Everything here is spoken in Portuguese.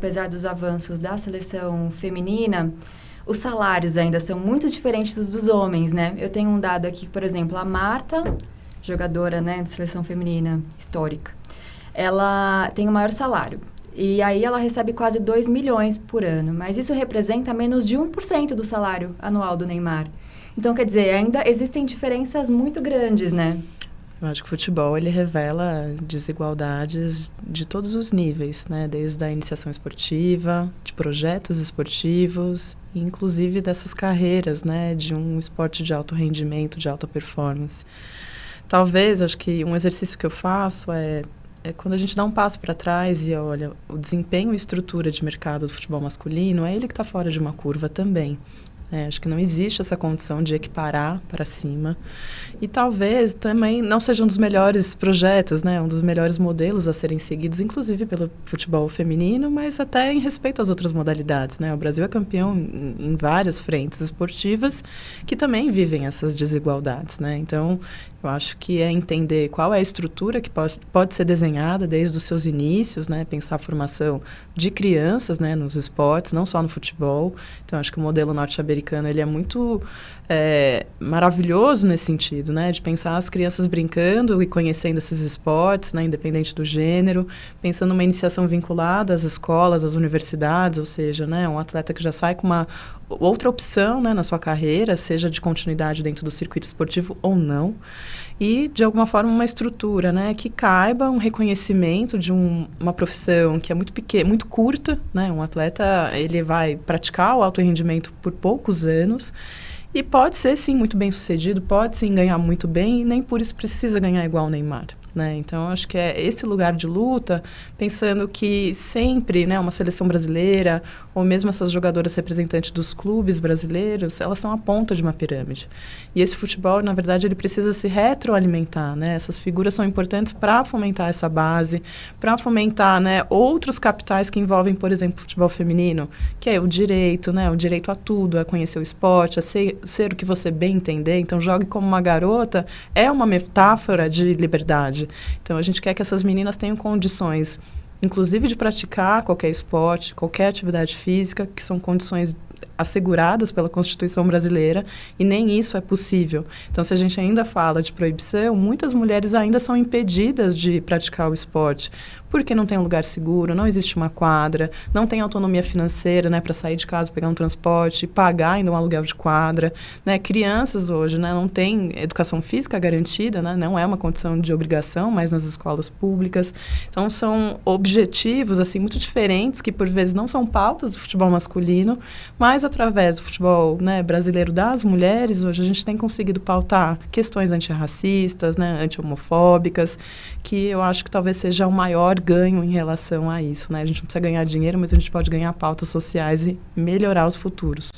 apesar dos avanços da seleção feminina, os salários ainda são muito diferentes dos homens, né? Eu tenho um dado aqui, por exemplo, a Marta, jogadora, né, de seleção feminina histórica, ela tem o maior salário. E aí ela recebe quase 2 milhões por ano, mas isso representa menos de 1% do salário anual do Neymar. Então, quer dizer, ainda existem diferenças muito grandes, né? Eu acho que o futebol, ele revela desigualdades de todos os níveis, né? Desde a iniciação esportiva, de projetos esportivos, e inclusive dessas carreiras, né? De um esporte de alto rendimento, de alta performance. Talvez, acho que um exercício que eu faço é quando a gente dá um passo para trás e olha, o desempenho e estrutura de mercado do futebol masculino, é ele que está fora de uma curva também. Acho que não existe essa condição de equiparar para cima. E talvez também não seja um dos melhores projetos, né? Um dos melhores modelos a serem seguidos, inclusive pelo futebol feminino, mas até em respeito às outras modalidades, né? O Brasil é campeão em várias frentes esportivas que também vivem essas desigualdades, né? Então, eu acho que é entender qual é a estrutura que pode ser desenhada desde os seus inícios, né? Pensar a formação de crianças, né? Nos esportes, não só no futebol. Então, acho que o modelo norte-americano ele é muito maravilhoso nesse sentido, né? De pensar as crianças brincando e conhecendo esses esportes, né? Independente do gênero, pensando numa iniciação vinculada às escolas, às universidades, ou seja, né? Um atleta que já sai com uma outra opção, né? Na sua carreira, seja de continuidade dentro do circuito esportivo ou não, e de alguma forma uma estrutura, né? Que caiba um reconhecimento de uma profissão que é muito pequena, muito curta, né? Um atleta, ele vai praticar o alto rendimento por poucos anos, e pode ser, sim, muito bem sucedido, pode, sim, ganhar muito bem, e nem por isso precisa ganhar igual o Neymar, né? Então, acho que é esse lugar de luta, pensando que sempre, né, uma seleção brasileira, ou mesmo essas jogadoras representantes dos clubes brasileiros, elas são a ponta de uma pirâmide. E esse futebol, na verdade, ele precisa se retroalimentar, né? Essas figuras são importantes para fomentar essa base, para fomentar, né, outros capitais que envolvem, por exemplo, o futebol feminino, que é o direito, né? O direito a tudo, a conhecer o esporte, a ser o que você bem entender. Então, Jogue Como Uma Garota é uma metáfora de liberdade. Então, a gente quer que essas meninas tenham condições, inclusive de praticar qualquer esporte, qualquer atividade física, que são condições asseguradas pela Constituição brasileira, e nem isso é possível. Então, se a gente ainda fala de proibição, muitas mulheres ainda são impedidas de praticar o esporte, porque não tem um lugar seguro, não existe uma quadra, não tem autonomia financeira, né, para sair de casa, pegar um transporte, pagar ainda um aluguel de quadra, né? Crianças hoje, né, não têm educação física garantida, né, não é uma condição de obrigação, mas nas escolas públicas. Então, são objetivos, assim, muito diferentes, que por vezes não são pautas do futebol masculino, mas através do futebol, né, brasileiro das mulheres, hoje a gente tem conseguido pautar questões antirracistas, né, anti-homofóbicas, que eu acho que talvez seja o maior ganho em relação a isso, né? A gente não precisa ganhar dinheiro, mas a gente pode ganhar pautas sociais e melhorar os futuros.